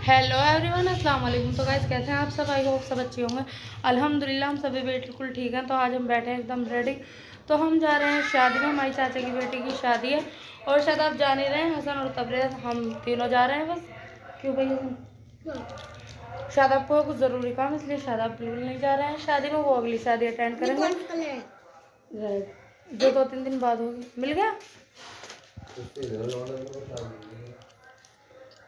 Hello everyone, अस्सलाम वालेकुम। तो गाइस कैसे हैं आप सब? आई होप सब अच्छे होंगे। अल्हम्दुलिल्लाह हम सभी बिल्कुल ठीक हैं। तो आज हम बैठे हैं एकदम रेडी। तो हम जा रहे हैं शादी में, हमारी चाचा की बेटी की शादी है। और शायद आप जान ही रहे हैं, हसन और तबरेज़ हम तीनों जा रहे हैं बस। क्यों भैया? शायद आपको कुछ ज़रूरी काम, इसलिए शायद आप बिल्कुल नहीं जा रहे हैं शादी में। वो अगली शादी अटेंड करेंगे जो 2-3 दिन बाद होगी। मिल गया।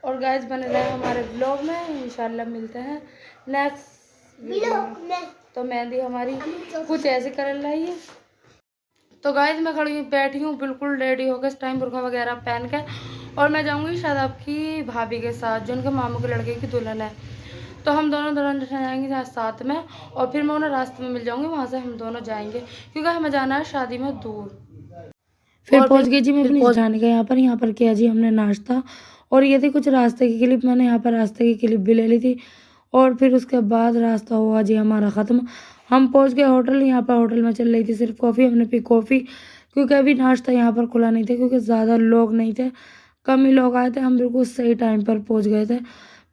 और गाइस बने रहे हमारे ब्लॉग में, इंशाल्लाह मिलते हैं नेक्स्ट ब्लॉग में। तो मेहंदी हमारी कुछ ऐसे कर रही है। तो गाइस मैं खड़ी बैठी हूँ बिल्कुल रेडी होकर, इस टाइम बुर्का वगैरह पहन के। और मैं जाऊँगी शायद आपकी भाभी के साथ, जो उनके मामू के लड़के की दुल्हन है। तो हम दोनों दुल्हन जाएंगे साथ में। और फिर मैं उन्हें रास्ते में मिल जाऊँगी, वहाँ से हम दोनों जाएंगे, क्योंकि हमें जाना है शादी में दूर। फिर पहुंच गई जी मैं अपनी जेठानी के यहाँ पर किया जी हमने नाश्ता। और ये थी कुछ रास्ते की क्लिप, मैंने यहाँ पर रास्ते की क्लिप भी ले ली थी। और फिर उसके बाद रास्ता हुआ जी हमारा ख़त्म। हम पहुंच गए होटल। यहाँ पर होटल में चल रही थी सिर्फ कॉफ़ी, हमने पी कॉफ़ी, क्योंकि अभी नाश्ता यहाँ पर खुला नहीं था, क्योंकि ज़्यादा लोग नहीं थे, कम ही लोग आए थे। हम बिल्कुल सही टाइम पर पहुँच गए थे।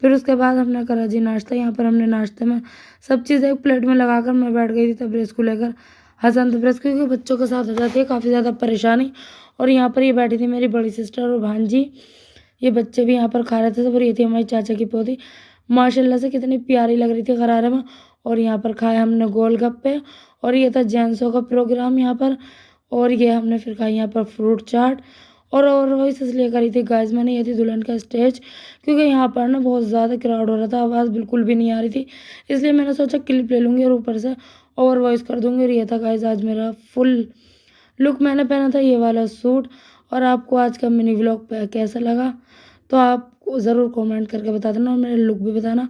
फिर उसके बाद हमने करा जी नाश्ता। यहाँ पर हमने नाश्ते में सब चीज़ एक प्लेट में लगा कर मैं बैठ गई थी तबरेज़ को लेकर। हसन तबरेज़ क्योंकि बच्चों के साथ हो जाती है काफ़ी ज़्यादा परेशानी। और यहाँ पर ये बैठी थी मेरी बड़ी सिस्टर और भांजी। ये बच्चे भी यहाँ पर खा रहे थे सब। और ये थी हमारी चाचा की पोती, माशाल्लाह से कितनी प्यारी लग रही थी गरारे में। और यहाँ पर खाए हमने गोलगप्पे। और ये था जेंट्सों का प्रोग्राम यहाँ पर। और ये हमने फिर खाई यहाँ पर फ्रूट चाट। और वही इसलिए करी थी गाइस मैंने, ये थी दुल्हन का स्टेज, क्योंकि यहाँ पर ना बहुत ज़्यादा क्राउड हो रहा था, आवाज़ बिल्कुल भी नहीं आ रही थी। इसलिए मैंने सोचा क्लिप ले लूँगी और ऊपर से ओवर वॉइस कर दूँगी। और ये था गाइस आज मेरा फुल लुक, मैंने पहना था ये वाला सूट। और आपको आज का मिनी व्लॉग कैसा लगा तो आप ज़रूर कमेंट करके बता देना, और मेरा लुक भी बताना।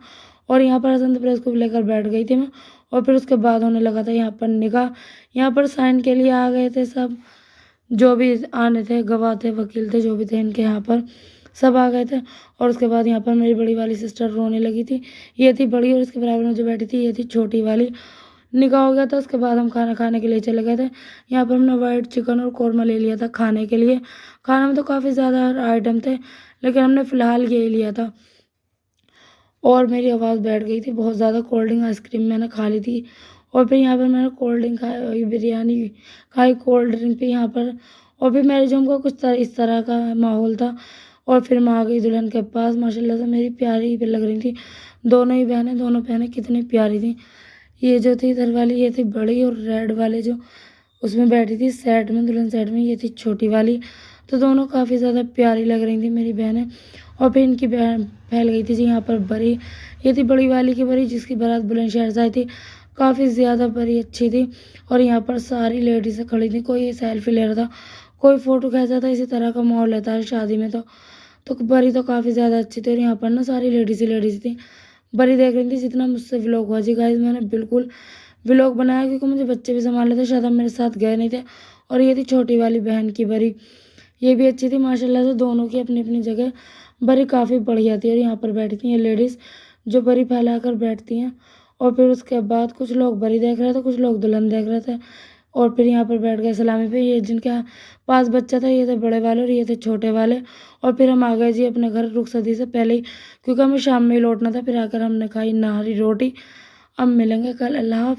और यहाँ पर हसन तबरेज़ को लेकर बैठ गई थी मैं। और फिर उसके बाद होने लगा था यहाँ पर निकाह। यहाँ पर साइन के लिए आ गए थे सब, जो भी आने थे, गवाह थे, वकील थे, जो भी थे इनके यहाँ पर सब आ गए थे। और उसके बाद यहाँ पर मेरी बड़ी वाली सिस्टर रोने लगी थी। ये थी बड़ी, और इसके बराबर में जो बैठी थी ये थी छोटी वाली। निकाह हो गया था, उसके बाद हम खाना खाने के लिए चले गए थे। यहाँ पर हमने वाइट चिकन और कौरमा ले लिया था खाने के लिए। खाने में तो काफ़ी ज़्यादा आइटम थे, लेकिन हमने फ़िलहाल यही लिया था। और मेरी आवाज़ बैठ गई थी बहुत ज़्यादा। कोल्ड ड्रिंक आइसक्रीम मैंने खा ली थी। और फिर यहाँ पर मैंने कोल्ड ड्रिंक खाई, बिरयानी खाई कोल्ड ड्रिंक पे यहाँ पर। और फिर मैरिज होम का कुछ इस तरह का माहौल था। और फिर मैं आ गई दुल्हन के पास। माशाल्लाह से मेरी प्यारी भी लग रही थी दोनों ही बहनें। दोनों बहनें कितनी प्यारी थी। ये जो थी इधर वाली ये थी बड़ी, और रेड वाले जो उसमें बैठी थी सेट में, दुल्हन सेट में, ये थी छोटी वाली। तो दोनों काफ़ी ज़्यादा प्यारी लग रही थी मेरी बहनें। और फिर इनकी बहन फैल गई थी जी यहाँ पर बरी। ये थी बड़ी वाली की बरी, जिसकी बारात बुलंदशहर से आई थी। काफ़ी ज़्यादा बरी अच्छी थी। और यहाँ पर सारी लेडीज़ें खड़ी थी, कोई सेल्फी ले रहा था, कोई फ़ोटो खींचा था। इसी तरह का माहौल रहता है शादी में। तो बरी तो काफ़ी ज़्यादा अच्छी थी। और यहाँ पर ना सारी लेडीज़ ही लेडीज़ थी। बरी देख रही थी जितना मुझसे व्लॉग हुआ जी गाइस, मैंने बिल्कुल व्लॉग बनाया, क्योंकि मुझे बच्चे भी संभालने थे, शायद हम मेरे साथ गए नहीं थे। और ये थी छोटी वाली बहन की बरी, ये भी अच्छी थी माशाल्लाह से। दोनों की अपनी अपनी जगह बरी काफ़ी बढ़िया थी। और यहाँ पर बैठी थी ये लेडीज़ जो बरी फैला कर बैठती हैं। और फिर उसके बाद कुछ लोग बरी देख रहे थे, कुछ लोग दुल्हन देख रहे थे। और फिर यहाँ पर बैठ गए सलामी पे। ये जिनके पास बच्चा था ये थे बड़े वाले, और ये थे छोटे वाले। और फिर हम आ गए जी अपने घर रुखसती से पहले ही, क्योंकि हमें शाम में ही लौटना था। फिर आकर हमने खाई नाहरी रोटी। अब मिलेंगे कल। अल्लाह हाफ़िज़।